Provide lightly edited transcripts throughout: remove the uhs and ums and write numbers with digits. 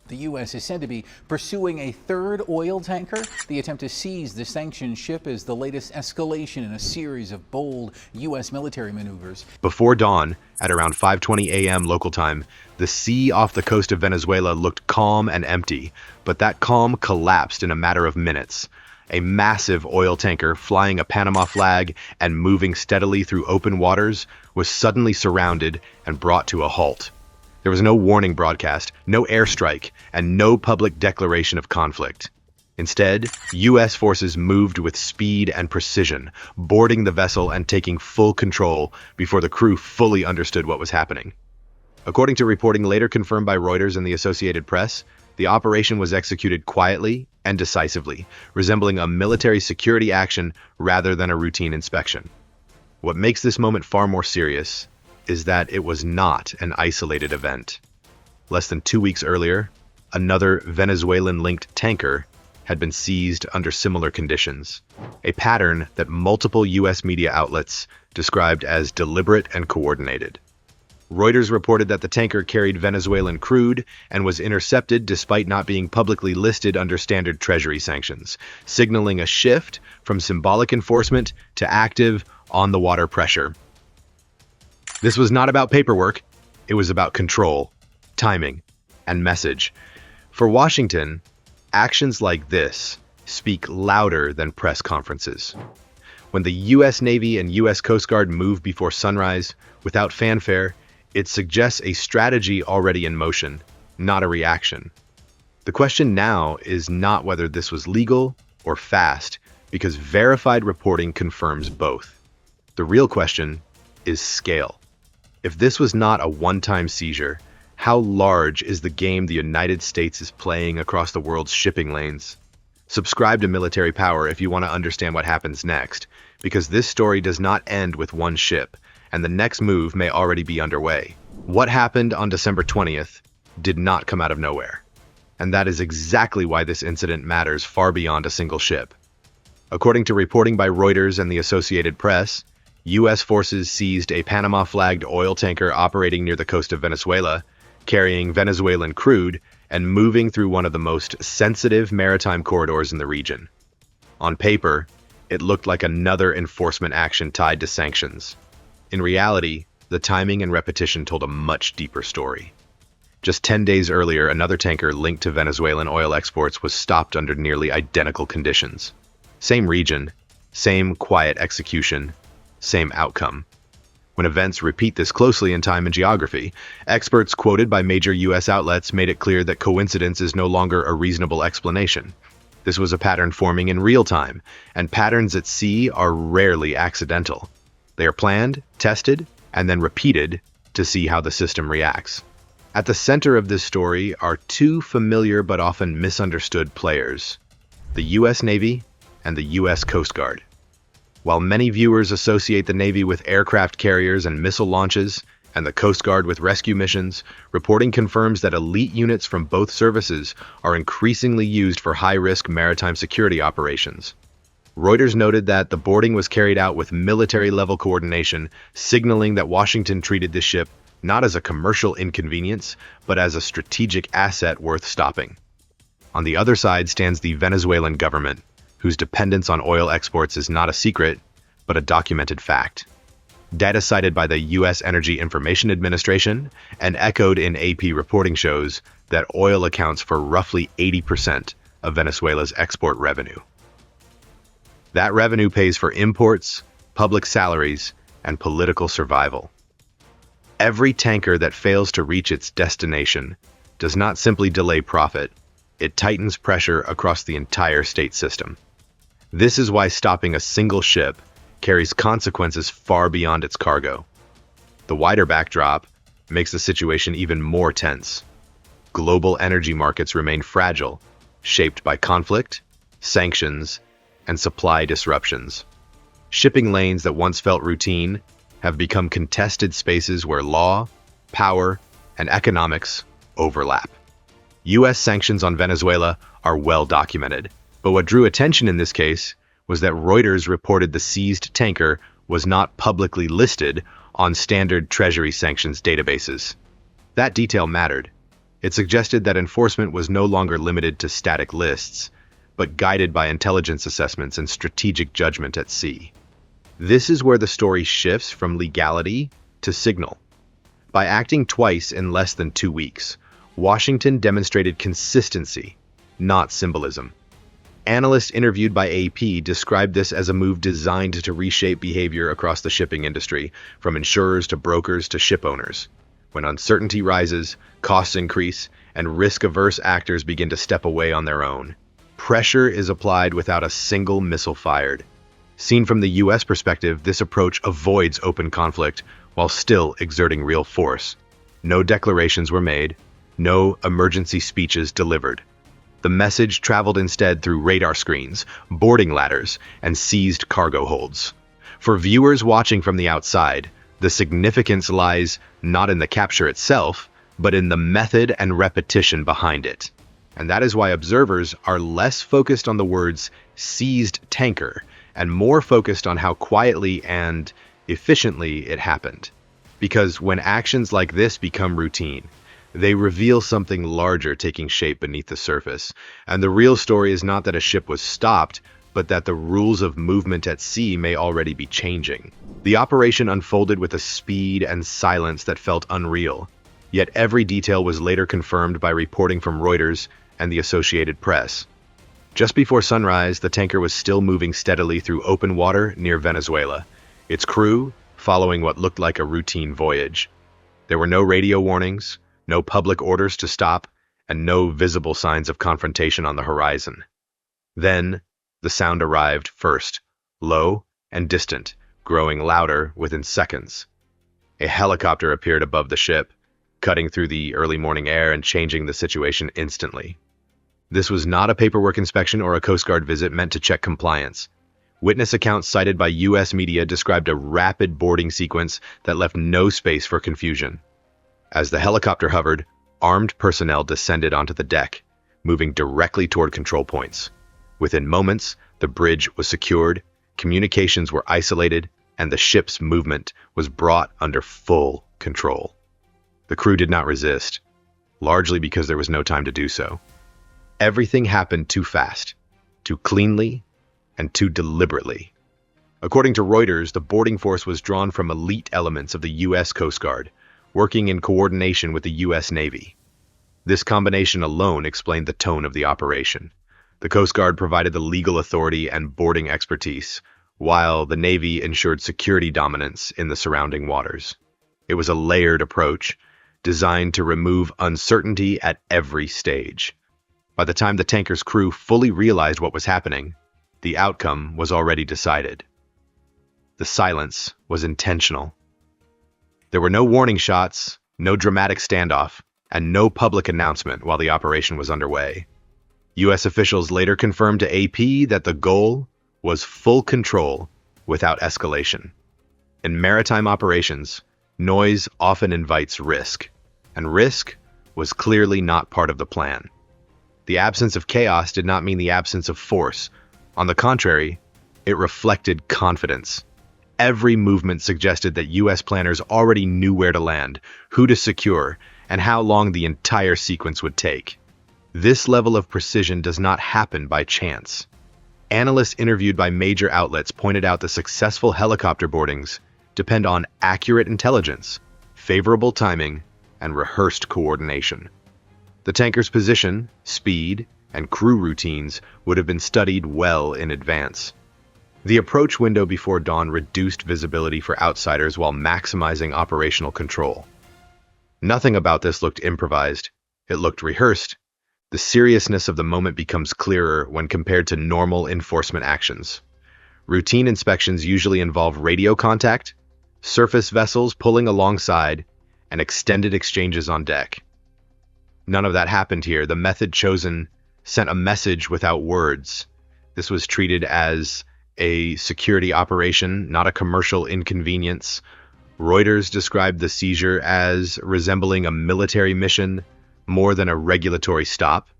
The U.S. is said to be pursuing a third oil tanker. The attempt to seize the sanctioned ship is the latest escalation in a series of bold U.S. military maneuvers. Before dawn, at around 5:20 a.m. local time, the sea off the coast of Venezuela looked calm and empty, but that calm collapsed in a matter of minutes. A massive oil tanker flying a Panama flag and moving steadily through open waters was suddenly surrounded and brought to a halt. There was no warning broadcast, no airstrike, and no public declaration of conflict. Instead, U.S. forces moved with speed and precision, boarding the vessel and taking full control before the crew fully understood what was happening. According to reporting later confirmed by Reuters and the Associated Press, the operation was executed quietly and decisively, resembling a military security action rather than a routine inspection. What makes this moment far more serious is that it was not an isolated event. Less than 2 weeks earlier, another Venezuelan-linked tanker had been seized under similar conditions, a pattern that multiple U.S. media outlets described as deliberate and coordinated. Reuters reported that the tanker carried Venezuelan crude and was intercepted despite not being publicly listed under standard Treasury sanctions, signaling a shift from symbolic enforcement to active, on-the-water pressure. This was not about paperwork, it was about control, timing, and message. For Washington, actions like this speak louder than press conferences. When the U.S. Navy and U.S. Coast Guard move before sunrise, without fanfare, it suggests a strategy already in motion, not a reaction. The question now is not whether this was legal or fast, because verified reporting confirms both. The real question is scale. If this was not a one-time seizure, how large is the game the United States is playing across the world's shipping lanes? Subscribe to Military Power if you want to understand what happens next, because this story does not end with one ship, and the next move may already be underway. What happened on December 20th did not come out of nowhere, and that is exactly why this incident matters far beyond a single ship. According to reporting by Reuters and the Associated Press, U.S. forces seized a Panama-flagged oil tanker operating near the coast of Venezuela, carrying Venezuelan crude and moving through one of the most sensitive maritime corridors in the region. On paper, it looked like another enforcement action tied to sanctions. In reality, the timing and repetition told a much deeper story. Just 10 days earlier, another tanker linked to Venezuelan oil exports was stopped under nearly identical conditions. Same region, same quiet execution, same outcome. When events repeat this closely in time and geography, experts quoted by major U.S. outlets made it clear that coincidence is no longer a reasonable explanation. This was a pattern forming in real time, and patterns at sea are rarely accidental. They are planned, tested, and then repeated to see how the system reacts. At the center of this story are two familiar but often misunderstood players: the U.S. Navy and the U.S. Coast Guard. While many viewers associate the Navy with aircraft carriers and missile launches, and the Coast Guard with rescue missions, reporting confirms that elite units from both services are increasingly used for high-risk maritime security operations. Reuters noted that the boarding was carried out with military-level coordination, signaling that Washington treated this ship not as a commercial inconvenience, but as a strategic asset worth stopping. On the other side stands the Venezuelan government, whose dependence on oil exports is not a secret, but a documented fact. Data cited by the U.S. Energy Information Administration and echoed in AP reporting shows that oil accounts for roughly 80% of Venezuela's export revenue. That revenue pays for imports, public salaries, and political survival. Every tanker that fails to reach its destination does not simply delay profit, it tightens pressure across the entire state system. This is why stopping a single ship carries consequences far beyond its cargo. The wider backdrop makes the situation even more tense. Global energy markets remain fragile, shaped by conflict, sanctions, and supply disruptions. Shipping lanes that once felt routine have become contested spaces where law, power, and economics overlap. U.S. sanctions on Venezuela are well documented, but what drew attention in this case was that Reuters reported the seized tanker was not publicly listed on standard Treasury sanctions databases. That detail mattered. It suggested that enforcement was no longer limited to static lists, but guided by intelligence assessments and strategic judgment at sea. This is where the story shifts from legality to signal. By acting twice in less than 2 weeks, Washington demonstrated consistency, not symbolism. Analysts interviewed by AP described this as a move designed to reshape behavior across the shipping industry, from insurers to brokers to ship owners. When uncertainty rises, costs increase, and risk-averse actors begin to step away on their own. Pressure is applied without a single missile fired. Seen from the U.S. perspective, this approach avoids open conflict while still exerting real force. No declarations were made, no emergency speeches delivered. The message traveled instead through radar screens, boarding ladders, and seized cargo holds. For viewers watching from the outside, the significance lies not in the capture itself, but in the method and repetition behind it. And that is why observers are less focused on the words seized tanker and more focused on how quietly and efficiently it happened. Because when actions like this become routine, they reveal something larger taking shape beneath the surface. And the real story is not that a ship was stopped, but that the rules of movement at sea may already be changing. The operation unfolded with a speed and silence that felt unreal, yet every detail was later confirmed by reporting from Reuters and the Associated Press. Just before sunrise, the tanker was still moving steadily through open water near Venezuela, its crew following what looked like a routine voyage. There were no radio warnings, no public orders to stop, and no visible signs of confrontation on the horizon. Then, the sound arrived first, low and distant, growing louder within seconds. A helicopter appeared above the ship, cutting through the early morning air and changing the situation instantly. This was not a paperwork inspection or a Coast Guard visit meant to check compliance. Witness accounts cited by U.S. media described a rapid boarding sequence that left no space for confusion. As the helicopter hovered, armed personnel descended onto the deck, moving directly toward control points. Within moments, the bridge was secured, communications were isolated, and the ship's movement was brought under full control. The crew did not resist, largely because there was no time to do so. Everything happened too fast, too cleanly, and too deliberately. According to Reuters, the boarding force was drawn from elite elements of the U.S. Coast Guard, working in coordination with the U.S. Navy. This combination alone explained the tone of the operation. The Coast Guard provided the legal authority and boarding expertise, while the Navy ensured security dominance in the surrounding waters. It was a layered approach, designed to remove uncertainty at every stage. By the time the tanker's crew fully realized what was happening, the outcome was already decided. The silence was intentional. There were no warning shots, no dramatic standoff, and no public announcement while the operation was underway. U.S. officials later confirmed to AP that the goal was full control without escalation. In maritime operations, noise often invites risk, and risk was clearly not part of the plan. The absence of chaos did not mean the absence of force. On the contrary, it reflected confidence. Every movement suggested that U.S. planners already knew where to land, who to secure, and how long the entire sequence would take. This level of precision does not happen by chance. Analysts interviewed by major outlets pointed out the successful helicopter boardings depend on accurate intelligence, favorable timing, and rehearsed coordination. The tanker's position, speed, and crew routines would have been studied well in advance. The approach window before dawn reduced visibility for outsiders while maximizing operational control. Nothing about this looked improvised. It looked rehearsed. The seriousness of the moment becomes clearer when compared to normal enforcement actions. Routine inspections usually involve radio contact, surface vessels pulling alongside, and extended exchanges on deck. None of that happened here. The method chosen sent a message without words. This was treated as a security operation, not a commercial inconvenience. Reuters described the seizure as resembling a military mission more than a regulatory stop,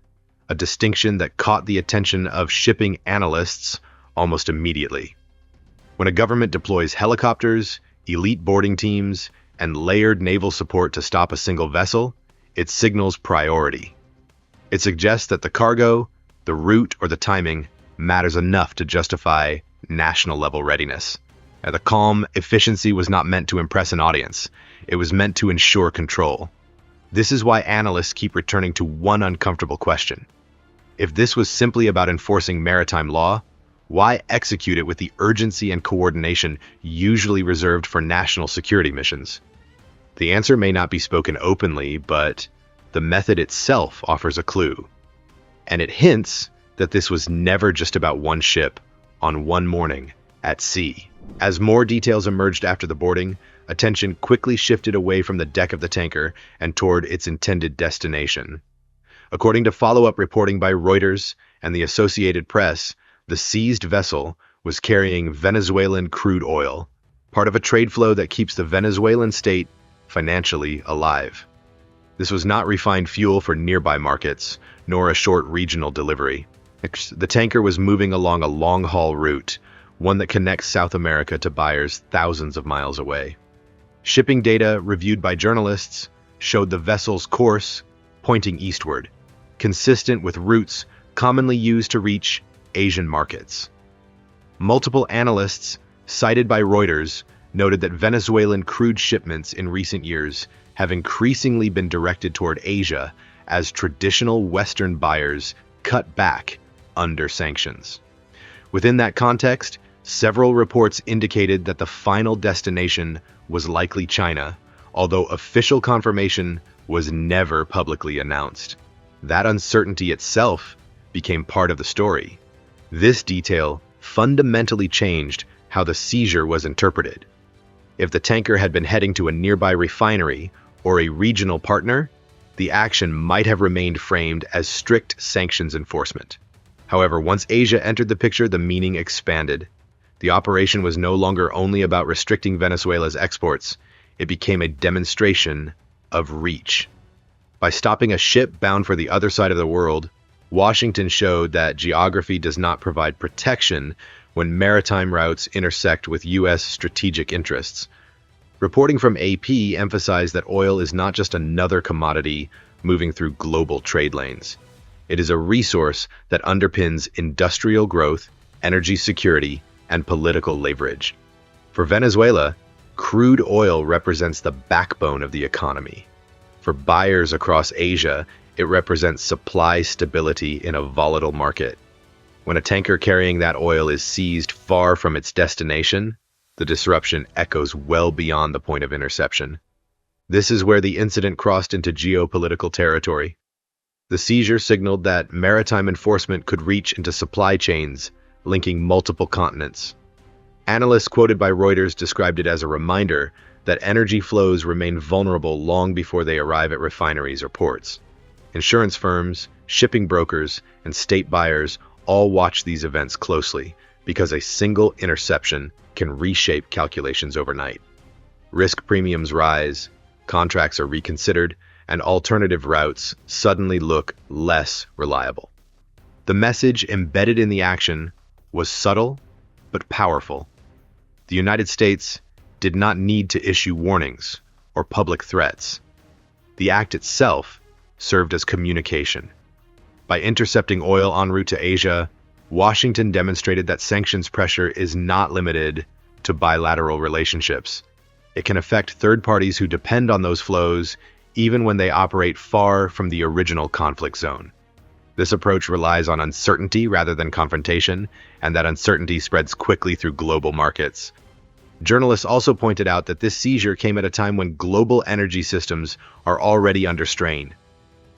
a distinction that caught the attention of shipping analysts almost immediately. When a government deploys helicopters, elite boarding teams, and layered naval support to stop a single vessel, It signals priority. It suggests that the cargo, the route, or the timing matters enough to justify national-level readiness. And the calm efficiency was not meant to impress an audience. It was meant to ensure control. This is why analysts keep returning to one uncomfortable question. If this was simply about enforcing maritime law, why execute it with the urgency and coordination usually reserved for national security missions? The answer may not be spoken openly, but the method itself offers a clue. And it hints that this was never just about one ship on one morning at sea. As more details emerged after the boarding, attention quickly shifted away from the deck of the tanker and toward its intended destination. According to follow-up reporting by Reuters and the Associated Press, the seized vessel was carrying Venezuelan crude oil, part of a trade flow that keeps the Venezuelan state financially alive. This was not refined fuel for nearby markets, nor a short regional delivery. The tanker was moving along a long-haul route, one that connects South America to buyers thousands of miles away. Shipping data reviewed by journalists showed the vessel's course pointing eastward, consistent with routes commonly used to reach Asian markets. Multiple analysts, cited by Reuters, noted that Venezuelan crude shipments in recent years have increasingly been directed toward Asia as traditional Western buyers cut back under sanctions. Within that context, several reports indicated that the final destination was likely China, although official confirmation was never publicly announced. That uncertainty itself became part of the story. This detail fundamentally changed how the seizure was interpreted. If the tanker had been heading to a nearby refinery or a regional partner, the action might have remained framed as strict sanctions enforcement. However, once Asia entered the picture, the meaning expanded. The operation was no longer only about restricting Venezuela's exports, it became a demonstration of reach. By stopping a ship bound for the other side of the world, Washington showed that geography does not provide protection when maritime routes intersect with U.S. strategic interests. Reporting from AP emphasized that oil is not just another commodity moving through global trade lanes. It is a resource that underpins industrial growth, energy security, and political leverage. For Venezuela, crude oil represents the backbone of the economy. For buyers across Asia, it represents supply stability in a volatile market. When a tanker carrying that oil is seized far from its destination, the disruption echoes well beyond the point of interception. This is where the incident crossed into geopolitical territory. The seizure signaled that maritime enforcement could reach into supply chains, linking multiple continents. Analysts quoted by Reuters described it as a reminder that energy flows remain vulnerable long before they arrive at refineries or ports. Insurance firms, shipping brokers, and state buyers all watch these events closely because a single interception can reshape calculations overnight. Risk premiums rise, contracts are reconsidered, and alternative routes suddenly look less reliable. The message embedded in the action was subtle but powerful. The United States did not need to issue warnings or public threats. The act itself served as communication. By intercepting oil en route to Asia, Washington demonstrated that sanctions pressure is not limited to bilateral relationships. It can affect third parties who depend on those flows even when they operate far from the original conflict zone. This approach relies on uncertainty rather than confrontation, and that uncertainty spreads quickly through global markets. Journalists also pointed out that this seizure came at a time when global energy systems are already under strain.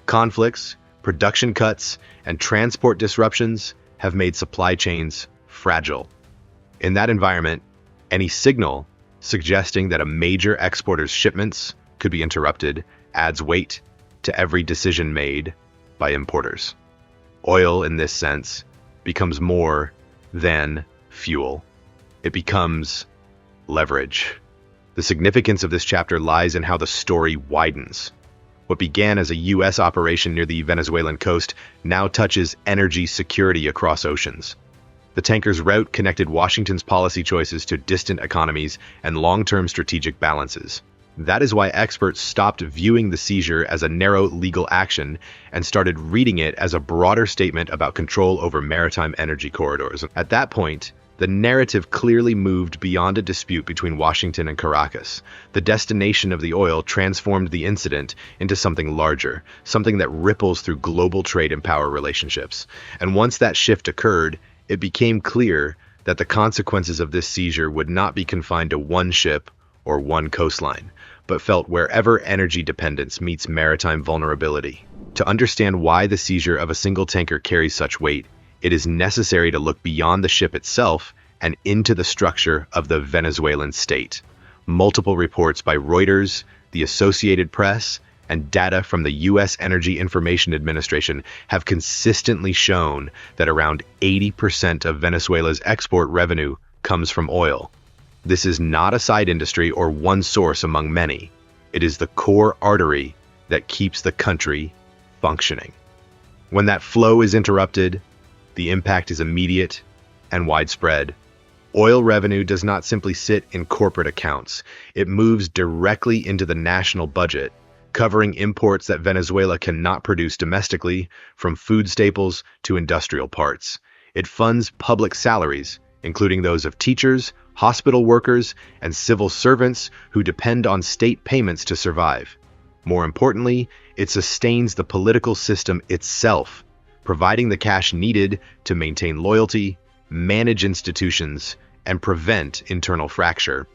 Conflicts, production cuts, and transport disruptions have made supply chains fragile. In that environment, any signal suggesting that a major exporter's shipments could be interrupted adds weight to every decision made by importers. Oil, in this sense, becomes more than fuel. It becomes leverage. The significance of this chapter lies in how the story widens. What began as a U.S. operation near the Venezuelan coast now touches energy security across oceans. The tanker's route connected Washington's policy choices to distant economies and long-term strategic balances. That is why experts stopped viewing the seizure as a narrow legal action and started reading it as a broader statement about control over maritime energy corridors. At that point, the narrative clearly moved beyond a dispute between Washington and Caracas. The destination of the oil transformed the incident into something larger, something that ripples through global trade and power relationships. And once that shift occurred, it became clear that the consequences of this seizure would not be confined to one ship or one coastline, but felt wherever energy dependence meets maritime vulnerability. To understand why the seizure of a single tanker carries such weight, it is necessary to look beyond the ship itself and into the structure of the Venezuelan state. Multiple reports by Reuters, the Associated Press, and data from the U.S. Energy Information Administration have consistently shown that around 80% of Venezuela's export revenue comes from oil. This is not a side industry or one source among many. It is the core artery that keeps the country functioning. When that flow is interrupted, the impact is immediate and widespread. Oil revenue does not simply sit in corporate accounts. It moves directly into the national budget, covering imports that Venezuela cannot produce domestically, from food staples to industrial parts. It funds public salaries, including those of teachers, hospital workers, and civil servants who depend on state payments to survive. More importantly, it sustains the political system itself, providing the cash needed to maintain loyalty, manage institutions, and prevent internal fracture.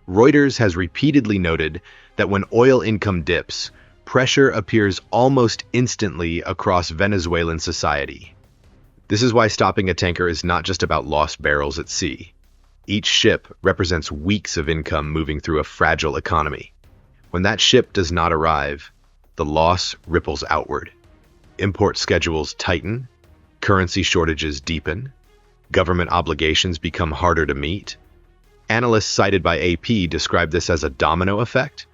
Reuters has repeatedly noted that when oil income dips, pressure appears almost instantly across Venezuelan society. This is why stopping a tanker is not just about lost barrels at sea. Each ship represents weeks of income moving through a fragile economy. When that ship does not arrive, the loss ripples outward. Import schedules tighten, currency shortages deepen, government obligations become harder to meet. Analysts cited by AP describe this as a domino effect,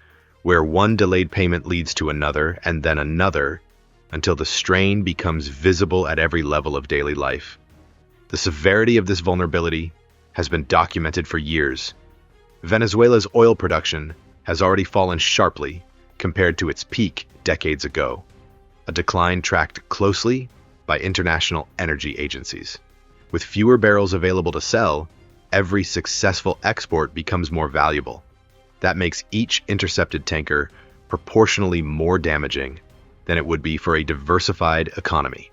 where one delayed payment leads to another and then another, until the strain becomes visible at every level of daily life. The severity of this vulnerability has been documented for years. Venezuela's oil production has already fallen sharply compared to its peak decades ago, a decline tracked closely by international energy agencies. With fewer barrels available to sell, every successful export becomes more valuable. That makes each intercepted tanker proportionally more damaging than it would be for a diversified economy.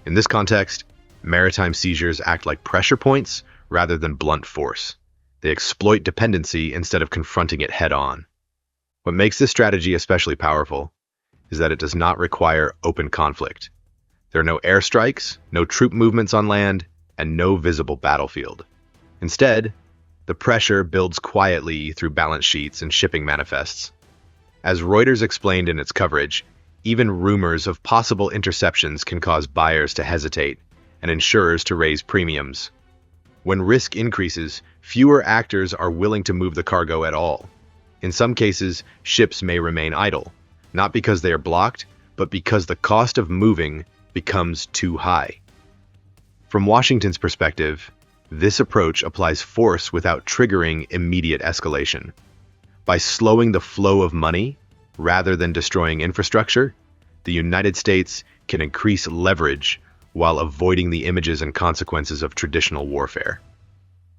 In this context, maritime seizures act like pressure points rather than blunt force. They exploit dependency instead of confronting it head-on. What makes this strategy especially powerful is that it does not require open conflict. There are no airstrikes, no troop movements on land, and no visible battlefield. Instead, the pressure builds quietly through balance sheets and shipping manifests. As Reuters explained in its coverage, even rumors of possible interceptions can cause buyers to hesitate and insurers to raise premiums. When risk increases, fewer actors are willing to move the cargo at all. In some cases, ships may remain idle, not because they are blocked, but because the cost of moving becomes too high. From Washington's perspective, this approach applies force without triggering immediate escalation. By slowing the flow of money, rather than destroying infrastructure, the United States can increase leverage while avoiding the images and consequences of traditional warfare.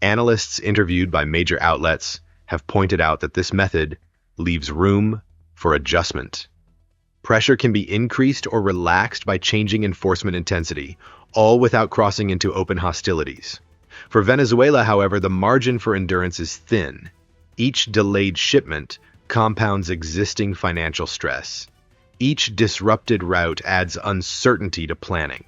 Analysts interviewed by major outlets have pointed out that this method leaves room for adjustment. Pressure can be increased or relaxed by changing enforcement intensity, all without crossing into open hostilities. For Venezuela, however, the margin for endurance is thin. Each delayed shipment compounds existing financial stress. Each disrupted route adds uncertainty to planning.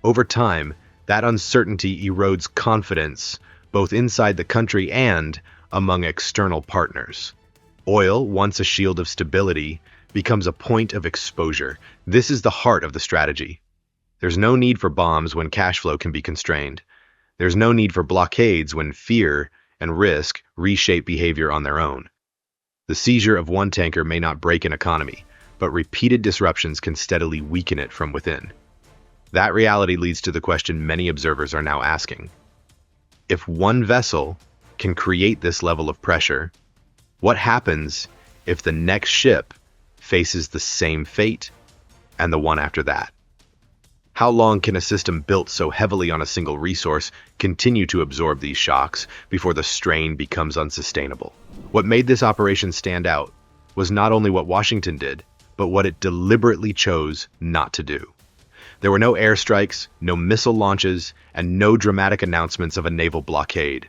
Over time, that uncertainty erodes confidence, both inside the country and among external partners. Oil, once a shield of stability, becomes a point of exposure. This is the heart of the strategy. There's no need for bombs when cash flow can be constrained. There's no need for blockades when fear and risk reshape behavior on their own. The seizure of one tanker may not break an economy, but repeated disruptions can steadily weaken it from within. That reality leads to the question many observers are now asking. If one vessel can create this level of pressure, What happens if the next ship faces the same fate and the one after that? How long can a system built so heavily on a single resource continue to absorb these shocks before the strain becomes unsustainable? What made this operation stand out was not only what Washington did, but what it deliberately chose not to do. There were no airstrikes, no missile launches, and no dramatic announcements of a naval blockade.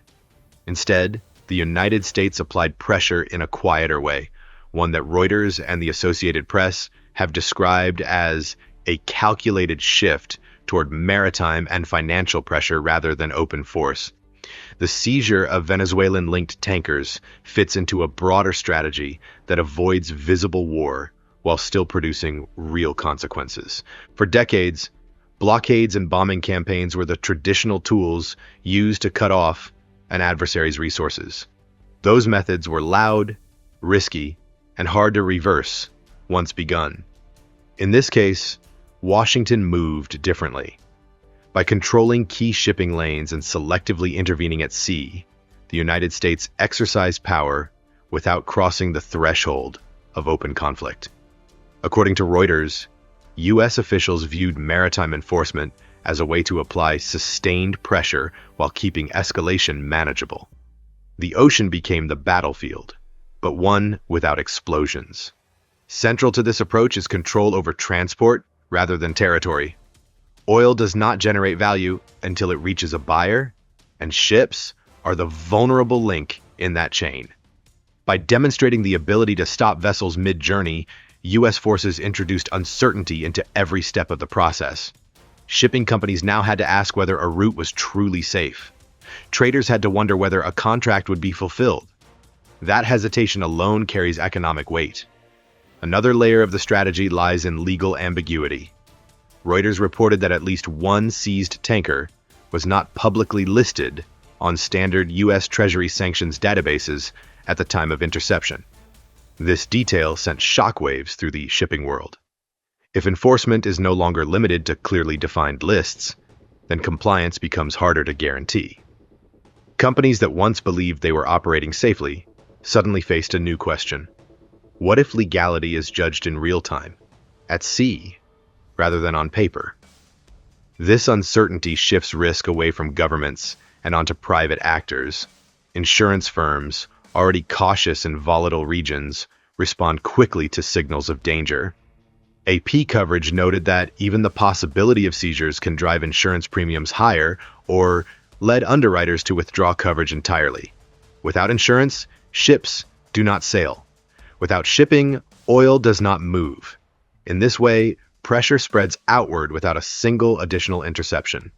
Instead, the United States applied pressure in a quieter way, one that Reuters and the Associated Press have described as a calculated shift toward maritime and financial pressure rather than open force. The seizure of Venezuelan-linked tankers fits into a broader strategy that avoids visible war while still producing real consequences. For decades, blockades and bombing campaigns were the traditional tools used to cut off an adversary's resources. Those methods were loud, risky, and hard to reverse once begun. In this case, Washington moved differently. By controlling key shipping lanes and selectively intervening at sea, the United States exercised power without crossing the threshold of open conflict. According to Reuters, U.S. officials viewed maritime enforcement as a way to apply sustained pressure while keeping escalation manageable. The ocean became the battlefield, but one without explosions. Central to this approach is control over transport rather than territory. Oil does not generate value until it reaches a buyer, and ships are the vulnerable link in that chain. By demonstrating the ability to stop vessels mid-journey, U.S. forces introduced uncertainty into every step of the process. Shipping companies now had to ask whether a route was truly safe. Traders had to wonder whether a contract would be fulfilled. That hesitation alone carries economic weight. Another layer of the strategy lies in legal ambiguity. Reuters reported that at least one seized tanker was not publicly listed on standard U.S. Treasury sanctions databases at the time of interception. This detail sent shockwaves through the shipping world. If enforcement is no longer limited to clearly defined lists, then compliance becomes harder to guarantee. Companies that once believed they were operating safely suddenly faced a new question. What if legality is judged in real time, at sea, rather than on paper? This uncertainty shifts risk away from governments and onto private actors. Insurance firms, already cautious in volatile regions, respond quickly to signals of danger. AP coverage noted that even the possibility of seizures can drive insurance premiums higher or led underwriters to withdraw coverage entirely. Without insurance, ships do not sail. Without shipping, oil does not move. In this way, pressure spreads outward without a single additional interception.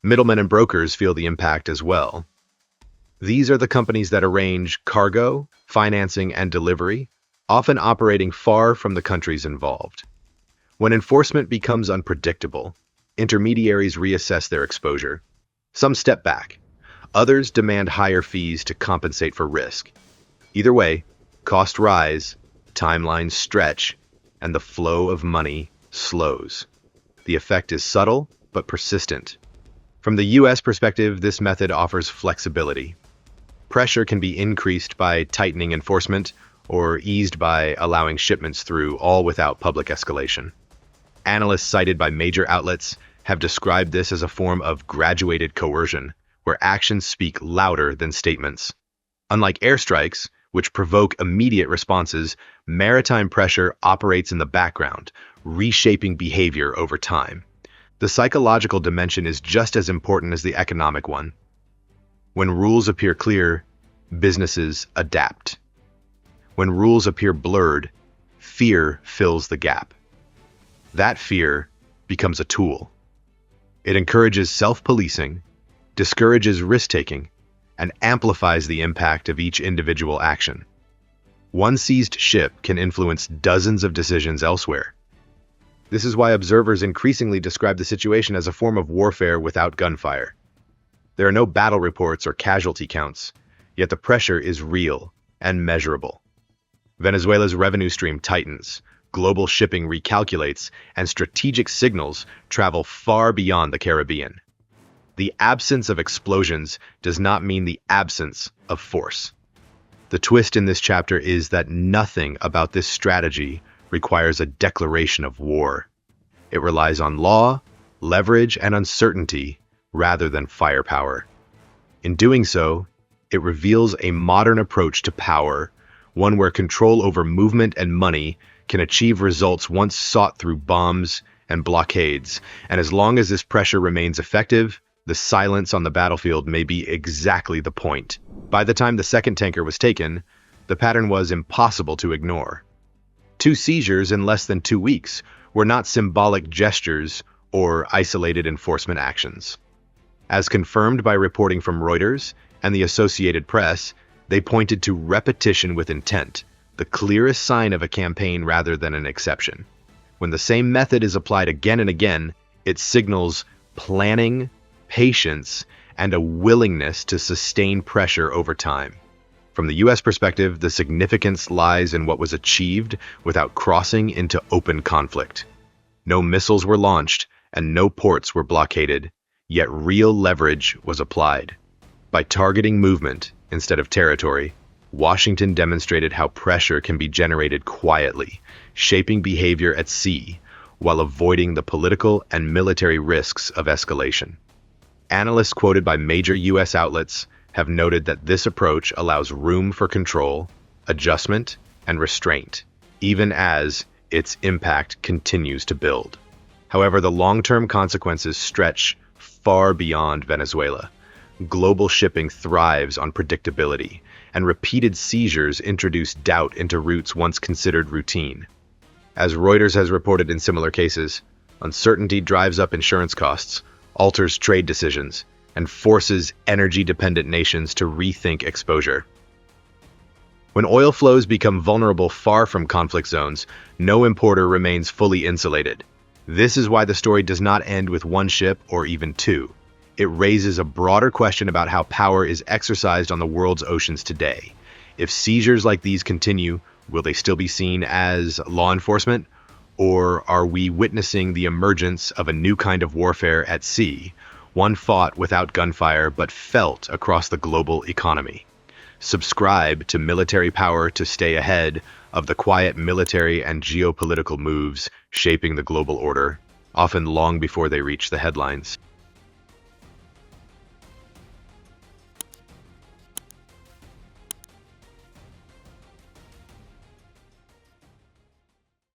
Middlemen and brokers feel the impact as well. These are the companies that arrange cargo, financing, and delivery, often operating far from the countries involved. When enforcement becomes unpredictable, intermediaries reassess their exposure. Some step back. Others demand higher fees to compensate for risk. Either way, costs rise, timelines stretch, and the flow of money slows. The effect is subtle but persistent. From the U.S. perspective, this method offers flexibility. Pressure can be increased by tightening enforcement or eased by allowing shipments through, all without public escalation. Analysts cited by major outlets have described this as a form of graduated coercion, where actions speak louder than statements. Unlike airstrikes, which provoke immediate responses, maritime pressure operates in the background, reshaping behavior over time. The psychological dimension is just as important as the economic one. When rules appear clear, businesses adapt. When rules appear blurred, fear fills the gap. That fear becomes a tool. It encourages self-policing, discourages risk-taking, and amplifies the impact of each individual action. One seized ship can influence dozens of decisions elsewhere. This is why observers increasingly describe the situation as a form of warfare without gunfire. There are no battle reports or casualty counts, yet the pressure is real and measurable. Venezuela's revenue stream tightens, global shipping recalculates, and strategic signals travel far beyond the Caribbean. The absence of explosions does not mean the absence of force. The twist in this chapter is that nothing about this strategy requires a declaration of war. It relies on law, leverage, and uncertainty rather than firepower. In doing so, it reveals a modern approach to power, one where control over movement and money can achieve results once sought through bombs and blockades. And as long as this pressure remains effective, the silence on the battlefield may be exactly the point. By the time the second tanker was taken, the pattern was impossible to ignore. 2 seizures in less than 2 weeks were not symbolic gestures or isolated enforcement actions. As confirmed by reporting from Reuters and the Associated Press, they pointed to repetition with intent, the clearest sign of a campaign rather than an exception. When the same method is applied again and again, it signals planning, patience, and a willingness to sustain pressure over time. From the U.S. perspective, the significance lies in what was achieved without crossing into open conflict. No missiles were launched and no ports were blockaded, yet real leverage was applied. By targeting movement instead of territory, Washington demonstrated how pressure can be generated quietly, shaping behavior at sea, while avoiding the political and military risks of escalation. Analysts quoted by major U.S. outlets have noted that this approach allows room for control, adjustment, and restraint, even as its impact continues to build. However, the long-term consequences stretch far beyond Venezuela. Global shipping thrives on predictability, and repeated seizures introduce doubt into routes once considered routine. As Reuters has reported in similar cases, uncertainty drives up insurance costs, alters trade decisions, and forces energy-dependent nations to rethink exposure. When oil flows become vulnerable far from conflict zones, no importer remains fully insulated. This is why the story does not end with 1 ship or even 2. It raises a broader question about how power is exercised on the world's oceans today. If seizures like these continue, will they still be seen as law enforcement? Or are we witnessing the emergence of a new kind of warfare at sea, one fought without gunfire but felt across the global economy? Subscribe to Military Power to stay ahead of the quiet military and geopolitical moves shaping the global order, often long before they reach the headlines.